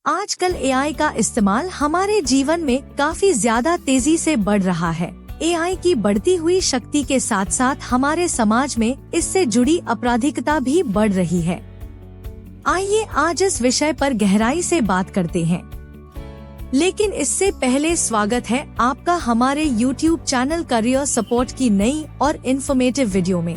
आजकल एआई का इस्तेमाल हमारे जीवन में काफी ज्यादा तेजी से बढ़ रहा है। एआई की बढ़ती हुई शक्ति के साथ साथ हमारे समाज में इससे जुड़ी आपराधिकता भी बढ़ रही है। आइए आज इस विषय पर गहराई से बात करते हैं। लेकिन इससे पहले स्वागत है आपका हमारे YouTube चैनल करियर सपोर्ट की नई और इन्फॉर्मेटिव वीडियो में।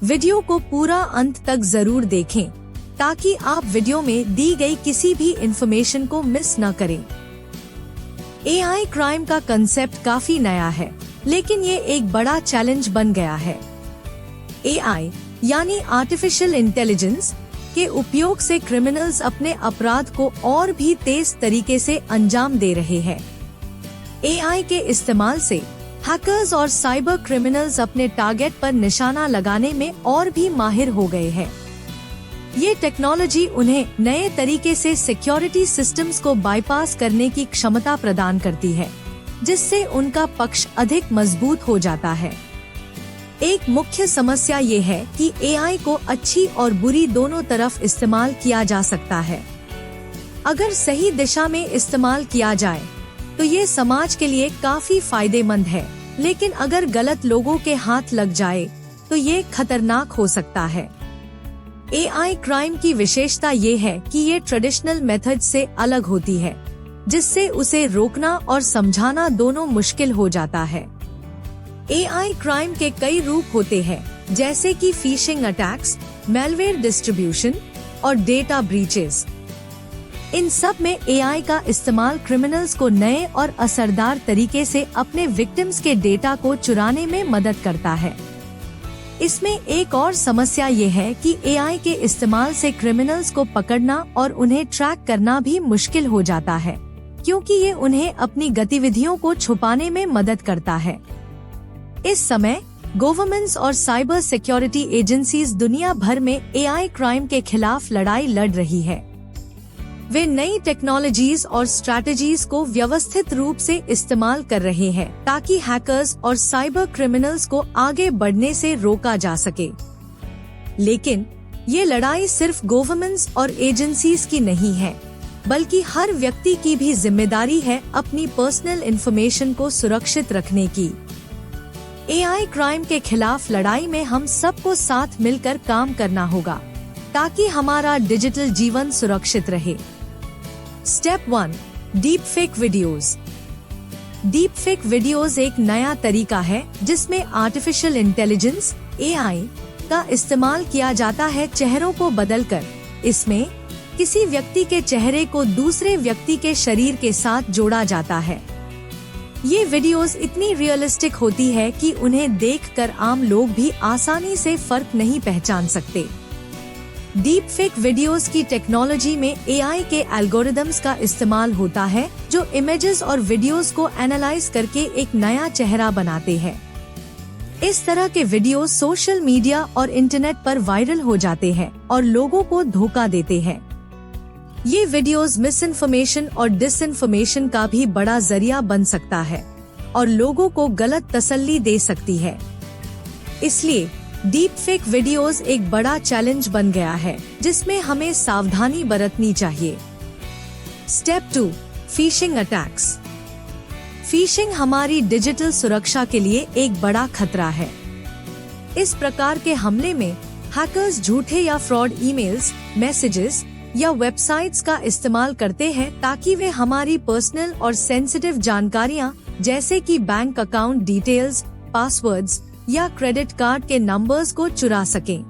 वीडियो को पूरा अंत तक जरूर देखें ताकि आप वीडियो में दी गई किसी भी इंफॉर्मेशन को मिस न करें। एआई क्राइम का कंसेप्ट काफी नया है, लेकिन ये एक बड़ा चैलेंज बन गया है। एआई यानी आर्टिफिशियल इंटेलिजेंस के उपयोग से क्रिमिनल्स अपने अपराध को और भी तेज तरीके से अंजाम दे रहे हैं। एआई के इस्तेमाल से हैकर्स और साइबर क्रिमिनल्स अपने टारगेट पर निशाना लगाने में और भी माहिर हो गए हैं। ये टेक्नोलॉजी उन्हें नए तरीके से सिक्योरिटी सिस्टम्स को बाईपास करने की क्षमता प्रदान करती है, जिससे उनका पक्ष अधिक मजबूत हो जाता है। एक मुख्य समस्या ये है कि एआई को अच्छी और बुरी दोनों तरफ इस्तेमाल किया जा सकता है। अगर सही दिशा में इस्तेमाल किया जाए तो ये समाज के लिए काफी फायदेमंद है, लेकिन अगर गलत लोगों के हाथ लग जाए तो ये खतरनाक हो सकता है। एआई क्राइम की विशेषता ये है कि ये ट्रेडिशनल मेथड से अलग होती है, जिससे उसे रोकना और समझाना दोनों मुश्किल हो जाता है। एआई क्राइम के कई रूप होते हैं, जैसे कि फिशिंग अटैक्स, मैलवेयर डिस्ट्रीब्यूशन और डेटा ब्रीचेस। इन सब में एआई का इस्तेमाल क्रिमिनल्स को नए और असरदार तरीके से अपने विक्टिम्स के डेटा को चुराने में मदद करता है। इसमें एक और समस्या ये है कि एआई के इस्तेमाल से क्रिमिनल्स को पकड़ना और उन्हें ट्रैक करना भी मुश्किल हो जाता है, क्योंकि ये उन्हें अपनी गतिविधियों को छुपाने में मदद करता है। इस समय गवर्नमेंट्स और साइबर सिक्योरिटी एजेंसीज दुनिया भर में एआई क्राइम के खिलाफ लड़ाई लड़ रही है। वे नई टेक्नोलॉजीज और स्ट्रैटेजीज को व्यवस्थित रूप से इस्तेमाल कर रहे हैं ताकि हैकर्स और साइबर क्रिमिनल्स को आगे बढ़ने से रोका जा सके। लेकिन ये लड़ाई सिर्फ गवर्नमेंट्स और एजेंसीज की नहीं है, बल्कि हर व्यक्ति की भी जिम्मेदारी है अपनी पर्सनल इंफॉर्मेशन को सुरक्षित रखने की। एआई क्राइम के खिलाफ लड़ाई में हम सबको साथ मिलकर काम करना होगा ताकि हमारा डिजिटल जीवन सुरक्षित रहे। Step 1, deep fake videos. Deep fake videos एक नया तरीका है जिसमें आर्टिफिशियल इंटेलिजेंस (एआई) का इस्तेमाल किया जाता है चेहरों को बदलकर। इसमें किसी व्यक्ति के चेहरे को दूसरे व्यक्ति के शरीर के साथ जोड़ा जाता है। ये वीडियोस इतनी रियलिस्टिक होती है कि उन्हें देखकर आम लोग भी आसानी से फर्क नहीं पहचान सकते। डीप फेक वीडियोस की टेक्नोलॉजी में एआई के एल्गोरिदम्स का इस्तेमाल होता है, जो इमेजेस और वीडियोस को एनालाइज करके एक नया चेहरा बनाते हैं। इस तरह के वीडियोस सोशल मीडिया और इंटरनेट पर वायरल हो जाते हैं और लोगों को धोखा देते हैं। ये वीडियोस मिसइंफॉर्मेशन और डिसइंफॉर्मेशन का भी बड़ा जरिया बन सकता है और लोगों को गलत तसल्ली दे सकती है। इसलिए डीप फेक वीडियोस एक बड़ा चैलेंज बन गया है, जिसमें हमें सावधानी बरतनी चाहिए। Step 2, phishing attacks. फिशिंग हमारी डिजिटल सुरक्षा के लिए एक बड़ा खतरा है। इस प्रकार के हमले में हैकर्स झूठे या फ्रॉड ईमेल्स, मैसेजेस या वेबसाइट्स का इस्तेमाल करते हैं ताकि वे हमारी पर्सनल और सेंसिटिव जानकारियां, जैसे कि बैंक अकाउंट डिटेल्स, पासवर्ड्स या क्रेडिट कार्ड के नंबर्स को चुरा सकें।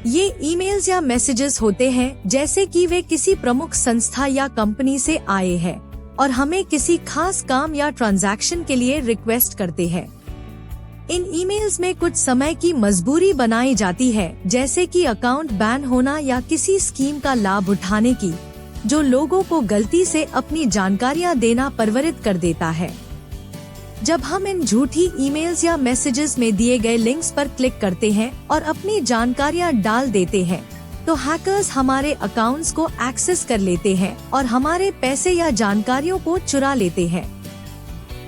ये ईमेल्स या मैसेजेस होते हैं जैसे कि वे किसी प्रमुख संस्था या कंपनी से आए हैं और हमें किसी खास काम या ट्रांजैक्शन के लिए रिक्वेस्ट करते हैं। इन ईमेल्स में कुछ समय की मजबूरी बनाई जाती है, जैसे कि अकाउंट बैन होना या किसी स्कीम का लाभ उठाने की, जो लोगों को गलती से अपनी जानकारियां देना प्रवृत्त कर देता है। जब हम इन झूठी ईमेल्स या मैसेजेस में दिए गए लिंक्स पर क्लिक करते हैं और अपनी जानकारियां डाल देते हैं, तो हैकर्स हमारे अकाउंट्स को एक्सेस कर लेते हैं और हमारे पैसे या जानकारियों को चुरा लेते हैं।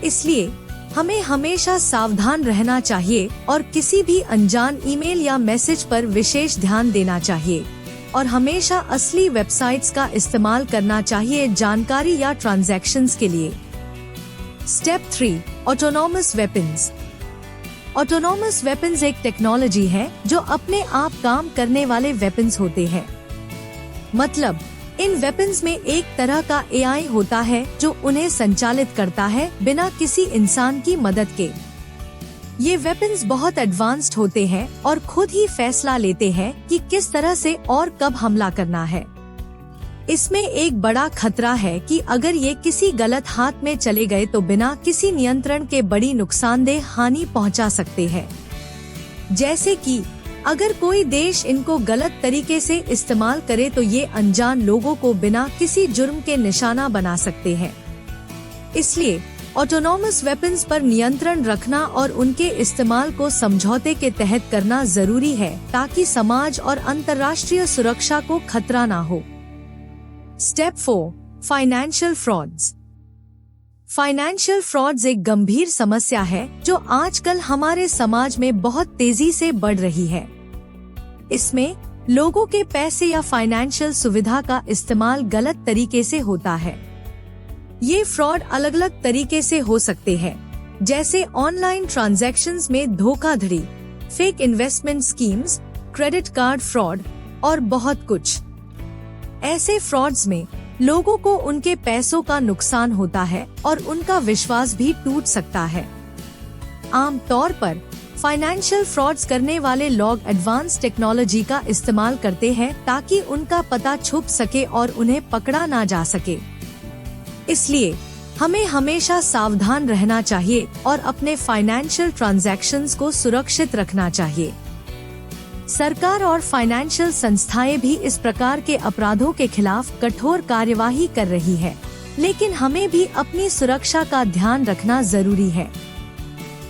इसलिए हमें हमेशा सावधान रहना चाहिए और किसी भी अनजान ईमेल या मैसेज पर विशेष ध्यान देना चाहिए। और हमेशा असली वेबसाइट्स का इस्तेमाल करना चाहिए जानकारी या ट्रांजैक्शंस के लिए। Step 3, autonomous weapons. Autonomous weapons एक टेक्नोलॉजी है जो अपने आप काम करने वाले वेपन्स होते हैं। मतलब इन वेपन्स में एक तरह का एआई होता है जो उन्हें संचालित करता है बिना किसी इंसान की मदद के। ये वेपन्स बहुत एडवांस्ड होते हैं और खुद ही फैसला लेते हैं कि किस तरह से और कब हमला करना है। इसमें एक बड़ा खतरा है कि अगर ये किसी गलत हाथ में चले गए तो बिना किसी नियंत्रण के बड़ी नुकसानदेह हानि पहुंचा सकते हैं। जैसे कि अगर कोई देश इनको गलत तरीके से इस्तेमाल करे तो ये अनजान लोगों को बिना किसी जुर्म के निशाना बना सकते हैं। इसलिए ऑटोनॉमस वेपन्स पर नियंत्रण रखना और उनके इस्तेमाल को समझौते के तहत करना जरूरी है ताकि समाज और अंतर्राष्ट्रीय सुरक्षा को खतरा ना हो। Step 4, financial frauds. Financial frauds एक गंभीर समस्या है जो आजकल हमारे समाज में बहुत तेजी से बढ़ रही है। इसमें लोगों के पैसे या फाइनेंशियल सुविधा का इस्तेमाल गलत तरीके से होता है। ये फ्रॉड अलग अलग तरीके से हो सकते हैं, जैसे ऑनलाइन ट्रांजैक्शंस में धोखाधड़ी, fake investment schemes, credit card fraud और बहुत कुछ। ऐसे फ्रॉड्स में लोगों को उनके पैसों का नुकसान होता है और उनका विश्वास भी टूट सकता है। आम तौर पर फाइनेंशियल फ्रॉड्स करने वाले लोग एडवांस टेक्नोलॉजी का इस्तेमाल करते हैं ताकि उनका पता छुप सके और उन्हें पकड़ा ना जा सके। इसलिए हमें हमेशा सावधान रहना चाहिए और अपने फाइनेंशियल ट्रांजैक्शंस को सुरक्षित रखना चाहिए। सरकार और फाइनेंशियल संस्थाएं भी इस प्रकार के अपराधों के खिलाफ कठोर कार्यवाही कर रही है, लेकिन हमें भी अपनी सुरक्षा का ध्यान रखना जरूरी है।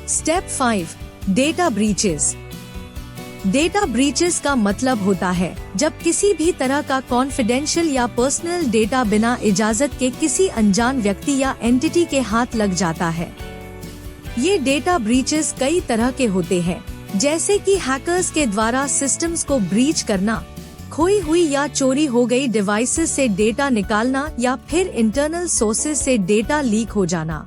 Step 5, data breaches. Data breaches का मतलब होता है जब किसी भी तरह का कॉन्फिडेंशियल या पर्सनल डेटा बिना इजाजत के किसी अनजान व्यक्ति या एंटिटी के हाथ लग जाता है। ये डेटा ब्रीचेस कई तरह के होते हैं, जैसे कि हैकर्स के द्वारा सिस्टम्स को ब्रीच करना, खोई हुई या चोरी हो गई डिवाइसेस से डेटा निकालना या फिर इंटरनल सोर्सेज से डेटा लीक हो जाना।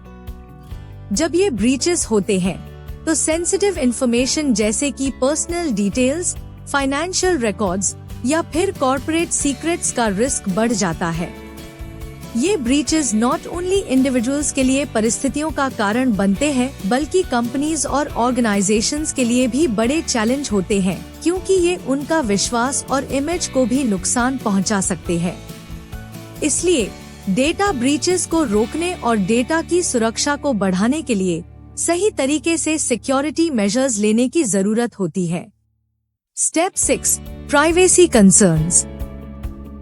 जब ये ब्रीचेस होते हैं तो सेंसिटिव इंफॉर्मेशन जैसे कि पर्सनल डिटेल्स, फाइनेंशियल रिकॉर्ड्स या फिर कॉर्पोरेट सीक्रेट्स का रिस्क बढ़ जाता है। ये ब्रीचेस नॉट ओनली इंडिविजुअल्स के लिए परिस्थितियों का कारण बनते हैं, बल्कि कंपनीज और ऑर्गेनाइजेशंस के लिए भी बड़े चैलेंज होते हैं, क्योंकि ये उनका विश्वास और इमेज को भी नुकसान पहुंचा सकते हैं। इसलिए डेटा ब्रीचेस को रोकने और डेटा की सुरक्षा को बढ़ाने के लिए सही तरीके से सिक्योरिटी मेजर्स लेने की जरूरत होती है। Step 6, privacy concerns.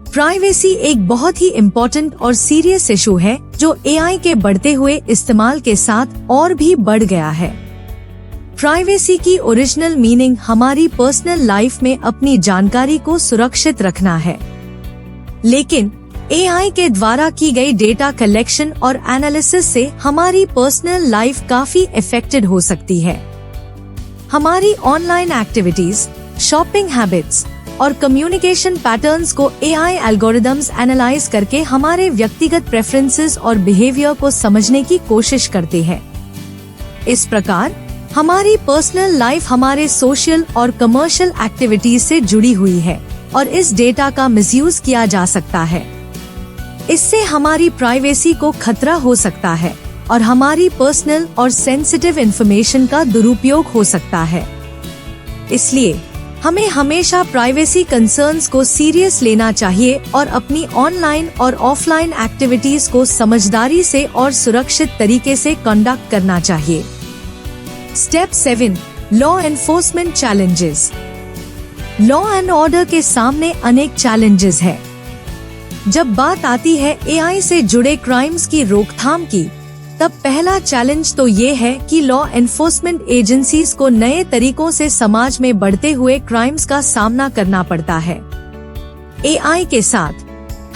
प्राइवेसी एक बहुत ही इम्पोर्टेंट और सीरियस इशू है जो एआई के बढ़ते हुए इस्तेमाल के साथ और भी बढ़ गया है। प्राइवेसी की ओरिजिनल मीनिंग हमारी पर्सनल लाइफ में अपनी जानकारी को सुरक्षित रखना है, लेकिन एआई के द्वारा की गई डेटा कलेक्शन और एनालिसिस से हमारी पर्सनल लाइफ काफी इफेक्टेड हो सकती है। हमारी ऑनलाइन एक्टिविटीज, शॉपिंग हैबिट्स और कम्युनिकेशन पैटर्न्स को एआई एल्गोरिदम्स एनालाइज करके हमारे व्यक्तिगत प्रेफरेंसेस और बिहेवियर को समझने की कोशिश करते हैं। इस प्रकार हमारी पर्सनल लाइफ हमारे सोशल और कमर्शियल एक्टिविटीज से जुड़ी हुई है और इस डेटा का मिसयूज किया जा सकता है। इससे हमारी प्राइवेसी को खतरा हो सकता है और हमारी पर्सनल और सेंसिटिव इंफॉर्मेशन का दुरुपयोग हो सकता है। इसलिए हमें हमेशा प्राइवेसी कंसर्न्स को सीरियस लेना चाहिए और अपनी ऑनलाइन और ऑफलाइन एक्टिविटीज को समझदारी से और सुरक्षित तरीके से कंडक्ट करना चाहिए। Step 7, law enforcement challenges. Law and order के सामने अनेक चैलेंजेस हैं। जब बात आती है एआई से जुड़े क्राइम्स की रोकथाम की, तब पहला चैलेंज तो ये है कि लॉ एनफोर्समेंट एजेंसीज को नए तरीकों से समाज में बढ़ते हुए क्राइम्स का सामना करना पड़ता है। एआई के साथ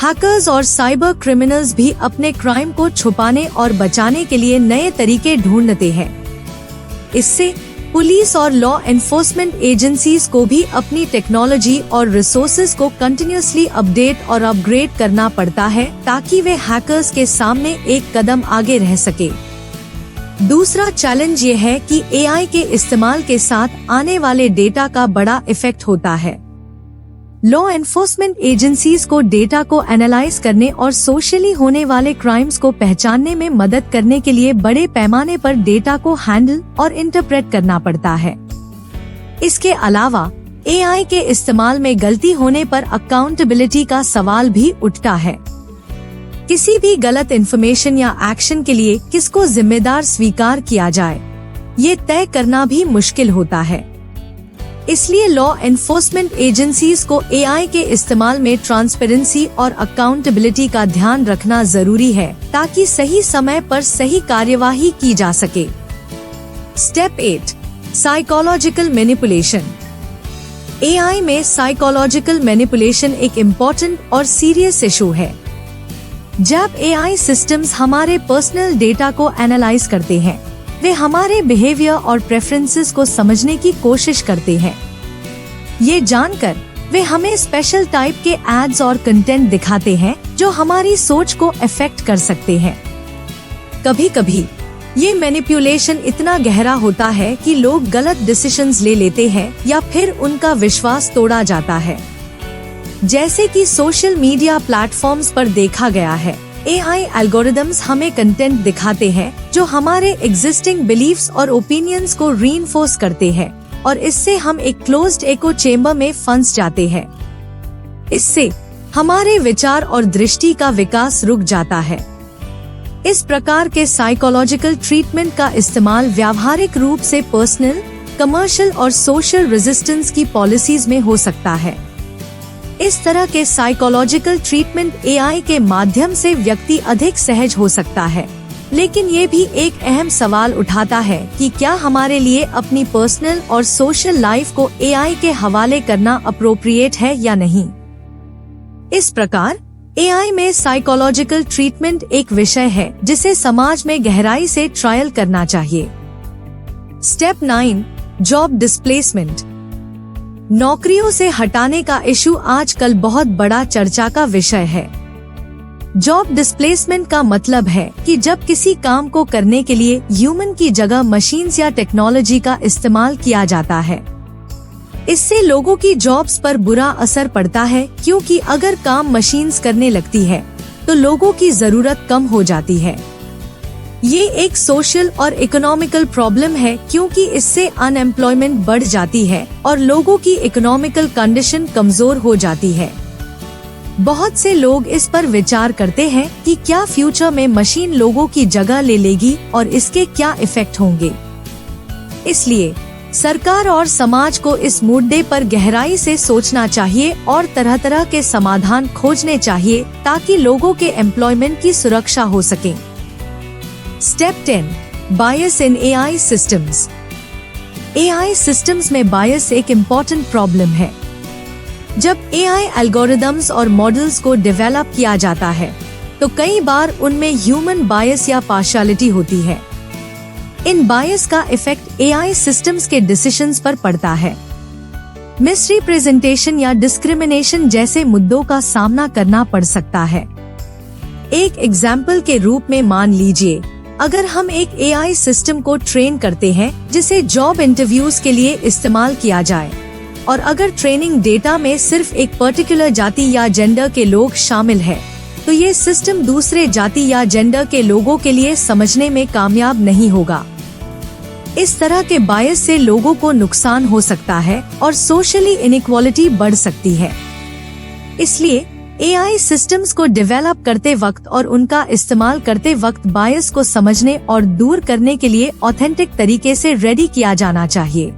हैकर्स और साइबर क्रिमिनल्स भी अपने क्राइम को छुपाने और बचाने के लिए नए तरीके ढूंढते हैं। इससे पुलिस और लॉ एनफोर्समेंट एजेंसीज को भी अपनी टेक्नोलॉजी और रिसोर्सेज को कंटिन्यूअसली अपडेट और अपग्रेड करना पड़ता है ताकि वे हैकर्स के सामने एक कदम आगे रह सके। दूसरा चैलेंज ये है कि एआई के इस्तेमाल के साथ आने वाले डेटा का बड़ा इफेक्ट होता है। लॉ एनफोर्समेंट एजेंसीज को डेटा को एनालाइज करने और सोशली होने वाले क्राइम्स को पहचानने में मदद करने के लिए बड़े पैमाने पर डेटा को हैंडल और इंटरप्रेट करना पड़ता है। इसके अलावा एआई के इस्तेमाल में गलती होने पर अकाउंटेबिलिटी का सवाल भी उठता है। किसी भी गलत इन्फॉर्मेशन या एक्शन के लिए किसको जिम्मेदार स्वीकार किया जाए, ये तय करना भी मुश्किल होता है। इसलिए लॉ एनफोर्समेंट एजेंसीज को एआई के इस्तेमाल में ट्रांसपेरेंसी और अकाउंटेबिलिटी का ध्यान रखना जरूरी है ताकि सही समय पर सही कार्यवाही की जा सके। Step 8, psychological manipulation. एआई में साइकोलॉजिकल मैनिपुलेशन एक इम्पोर्टेंट और सीरियस इशू है। जब एआई सिस्टम्स हमारे पर्सनल डेटा को एनालाइज करते हैं, वे हमारे बिहेवियर और प्रेफरेंसेस को समझने की कोशिश करते हैं। ये जानकर वे हमें स्पेशल टाइप के एड्स और कंटेंट दिखाते हैं जो हमारी सोच को अफेक्ट कर सकते हैं। कभी कभी ये मैनिपुलेशन इतना गहरा होता है कि लोग गलत डिसीजंस ले लेते हैं या फिर उनका विश्वास तोड़ा जाता है। जैसे कि सोशल मीडिया प्लेटफॉर्म्स पर देखा गया है, एआई एल्गोरिदम्स हमें कंटेंट दिखाते हैं जो हमारे एग्जिस्टिंग बिलीफ्स और ओपिनियंस को रीइंफोर्स करते हैं और इससे हम एक क्लोज्ड एको चेम्बर में फंस जाते हैं। इससे हमारे विचार और दृष्टि का विकास रुक जाता है। इस प्रकार के साइकोलॉजिकल ट्रीटमेंट का इस्तेमाल व्यावहारिक रूप से पर्सनल, कमर्शियल और सोशल रेजिस्टेंस की पॉलिसीज में हो सकता है। इस तरह के साइकोलॉजिकल ट्रीटमेंट एआई के माध्यम से व्यक्ति अधिक सहज हो सकता है, लेकिन ये भी एक अहम सवाल उठाता है कि क्या हमारे लिए अपनी पर्सनल और सोशल लाइफ को एआई के हवाले करना अप्रोप्रिएट है या नहीं। इस प्रकार एआई में साइकोलॉजिकल ट्रीटमेंट एक विषय है जिसे समाज में गहराई से ट्रायल करना चाहिए। Step 9, job displacement. नौकरियों से हटाने का इशू आजकल बहुत बड़ा चर्चा का विषय है। जॉब डिस्प्लेसमेंट का मतलब है कि जब किसी काम को करने के लिए ह्यूमन की जगह मशीन्स या टेक्नोलॉजी का इस्तेमाल किया जाता है। इससे लोगों की जॉब्स पर बुरा असर पड़ता है, क्योंकि अगर काम मशीन्स करने लगती है तो लोगों की जरूरत कम हो जाती है। ये एक सोशल और इकोनॉमिकल प्रॉब्लम है, क्योंकि इससे अनएम्प्लॉयमेंट बढ़ जाती है और लोगों की इकोनॉमिकल कंडीशन कमजोर हो जाती है। बहुत से लोग इस पर विचार करते हैं कि क्या फ्यूचर में मशीन लोगों की जगह ले लेगी और इसके क्या इफेक्ट होंगे। इसलिए सरकार और समाज को इस मुद्दे पर गहराई से सोचना चाहिए और तरह तरह के समाधान खोजने चाहिए ताकि लोगों के एम्प्लॉयमेंट की सुरक्षा हो सके। स्टेप 10, बायस इन एआई सिस्टम्स। एआई सिस्टम्स में बायस एक इम्पोर्टेंट प्रॉब्लम है। जब एआई एल्गोरिदम्स और मॉडल्स को डेवलप किया जाता है तो कई बार उनमें ह्यूमन बायस या पार्शियलिटी होती है। इन बायस का इफेक्ट एआई सिस्टम्स के डिसीजंस पर पड़ता है। मिसरिप्रेजेंटेशन या डिस्क्रिमिनेशन जैसे मुद्दों का सामना करना पड़ सकता है। एक एग्जाम्पल के रूप में मान लीजिए, अगर हम एक एआई सिस्टम को ट्रेन करते हैं जिसे जॉब इंटरव्यूज के लिए इस्तेमाल किया जाए, और अगर ट्रेनिंग डेटा में सिर्फ एक पर्टिकुलर जाति या जेंडर के लोग शामिल है, तो ये सिस्टम दूसरे जाति या जेंडर के लोगों के लिए समझने में कामयाब नहीं होगा। इस तरह के बायस से लोगों को नुकसान हो सकता है और सोशली इनइक्वालिटी बढ़ सकती है। इसलिए एआई सिस्टम्स को डेवलप करते वक्त और उनका इस्तेमाल करते वक्त बायस को समझने और दूर करने के लिए ऑथेंटिक तरीके से रेडी किया जाना चाहिए।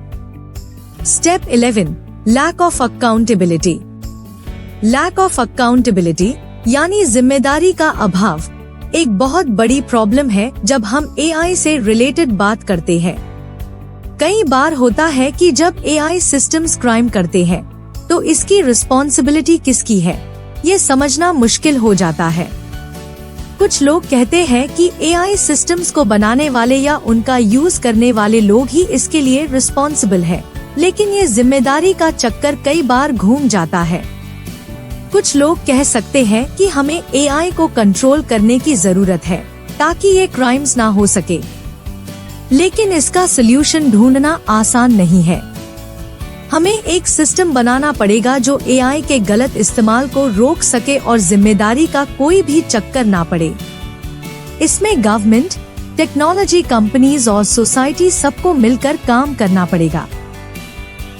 Step 11, lack of accountability. Lack of accountability यानी जिम्मेदारी का अभाव एक बहुत बड़ी प्रॉब्लम है जब हम एआई से रिलेटेड बात करते हैं। कई बार होता है कि जब एआई सिस्टम्स क्राइम करते हैं तो इसकी रिस्पॉन्सिबिलिटी किसकी है, ये समझना मुश्किल हो जाता है। कुछ लोग कहते हैं कि एआई सिस्टम्स को बनाने वाले या उनका यूज करने वाले लोग ही इसके लिए रिस्पॉन्सिबल है, लेकिन ये जिम्मेदारी का चक्कर कई बार घूम जाता है। कुछ लोग कह सकते हैं कि हमें एआई को कंट्रोल करने की जरूरत है ताकि ये क्राइम्स ना हो सके, लेकिन इसका सलूशन ढूंढना आसान नहीं है। हमें एक सिस्टम बनाना पड़ेगा जो एआई के गलत इस्तेमाल को रोक सके और जिम्मेदारी का कोई भी चक्कर ना पड़े। इसमें गवर्नमेंट, टेक्नोलॉजी कंपनीज और सोसाइटी सबको मिलकर काम करना पड़ेगा।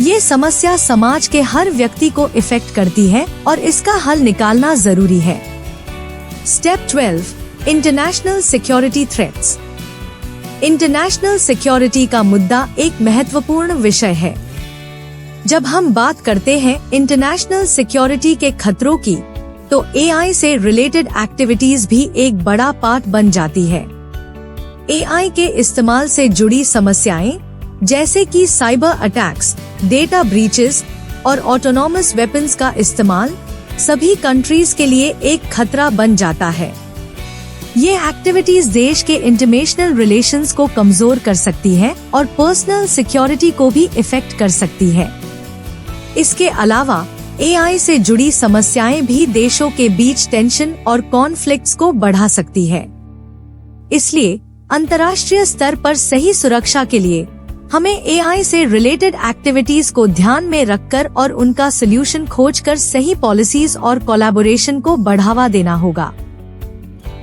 ये समस्या समाज के हर व्यक्ति को इफेक्ट करती है और इसका हल निकालना जरूरी है। Step 12, international security threats. International security का मुद्दा एक महत्वपूर्ण विषय है। जब हम बात करते हैं इंटरनेशनल सिक्योरिटी के खतरों की, तो एआई से रिलेटेड एक्टिविटीज भी एक बड़ा पार्ट बन जाती है। एआई के इस्तेमाल से जुड़ी समस्याएं जैसे कि साइबर अटैक्स, डेटा ब्रीचेस और ऑटोनॉमस वेपन्स का इस्तेमाल सभी कंट्रीज के लिए एक खतरा बन जाता है। ये एक्टिविटीज देश के इंटरनेशनल रिलेशंस को कमजोर कर सकती है और पर्सनल सिक्योरिटी को भी इफेक्ट कर सकती है। इसके अलावा एआई से जुड़ी समस्याएं भी देशों के बीच टेंशन और कॉन्फ्लिक्ट्स को बढ़ा सकती है। इसलिए अंतर्राष्ट्रीय स्तर पर सही सुरक्षा के लिए हमें एआई से रिलेटेड एक्टिविटीज को ध्यान में रखकर और उनका सलूशन खोजकर सही पॉलिसीज और कोलैबोरेशन को बढ़ावा देना होगा।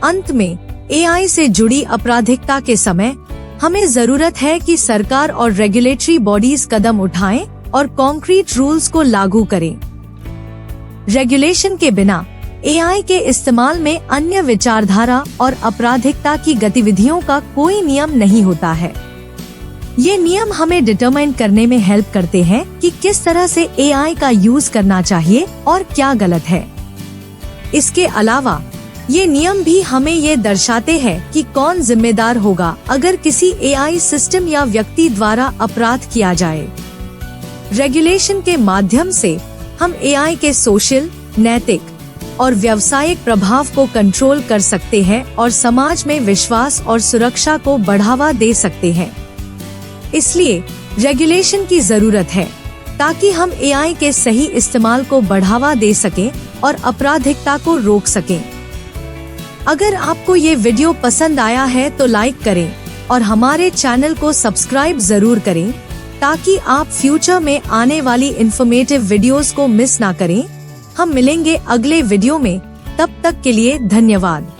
अंत में एआई से जुड़ी आपराधिकता के समय हमें जरूरत है कि सरकार और रेगुलेटरी बॉडीज कदम उठाएं और कॉन्क्रीट रूल्स को लागू करें। रेगुलेशन के बिना एआई के इस्तेमाल में अन्य विचारधारा और आपराधिकता की गतिविधियों का कोई नियम नहीं होता है। ये नियम हमें डिटरमाइन करने में हेल्प करते हैं कि किस तरह से एआई का यूज करना चाहिए और क्या गलत है। इसके अलावा ये नियम भी हमें ये दर्शाते हैं कि कौन जिम्मेदार होगा अगर किसी एआई सिस्टम या व्यक्ति द्वारा अपराध किया जाए। रेगुलेशन के माध्यम से हम एआई के सोशल, नैतिक और व्यावसायिक प्रभाव को कंट्रोल कर सकते हैं और समाज में विश्वास और सुरक्षा को बढ़ावा दे सकते हैं। इसलिए रेगुलेशन की जरूरत है ताकि हम एआई के सही इस्तेमाल को बढ़ावा दे सकें और आपराधिकता को रोक सकें। अगर आपको ये वीडियो पसंद आया है तो लाइक करें और हमारे चैनल को सब्सक्राइब जरूर करें ताकि आप फ्यूचर में आने वाली इन्फॉर्मेटिव वीडियोस को मिस ना करें। हम मिलेंगे अगले वीडियो में, तब तक के लिए धन्यवाद।